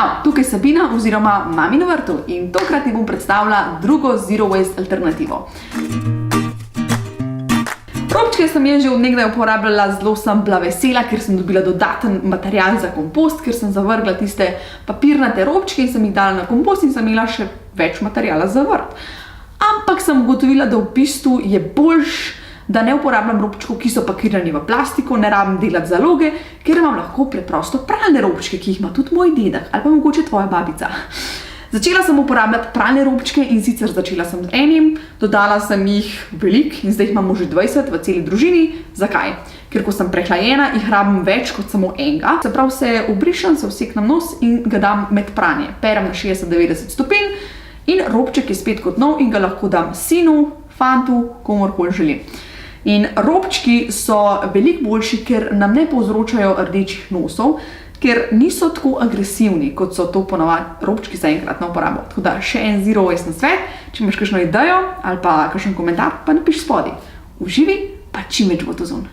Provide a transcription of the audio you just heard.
Čau, tukaj Sabina oziroma Mami na vrtu in tokrat ti bom predstavila drugo zero waste alternativo. Robčke sem že od nekdaj uporabljala, zelo sem bila vesela, ker sem dobila dodaten material za kompost, ker sem zavrgla tiste papirnate robčke in sem jih dala na kompost in sem imela še več materijala za vrt. Ampak sem ugotovila, da v bistvu je boljš, da ne uporabljam robčkov, ki so pakirani v plastiko, ne rabim delati zaloge, ker imam lahko preprosto pralne robčke, ki jih ima tudi moj dedek ali pa mogoče tvoja babica. Začela sem uporabljati pralne robčke in sicer začela sem z enim, dodala sem jih veliko in zdaj jih imamo že 20 v celi družini. Zakaj? Ker ko sem prehlajena, jih rabim več kot samo enega. Se pravi, se obrišem, se vseknem nos in ga dam med pranje. Perem na 60-90 stopinj in robček je spet kot nov in ga lahko dam sinu, fantu, komorkoli želim. In robčki so veliko boljši, ker nam ne povzročajo rdečih nosov, ker niso tako agresivni, kot so to ponavadi robčki za enkratno uporabo. Tako da še en zero waste nasvet, če imaš kakšno idejo ali pa kakšen komentar, pa napiš spodaj. Uživi, pa čim več bo to zunaj.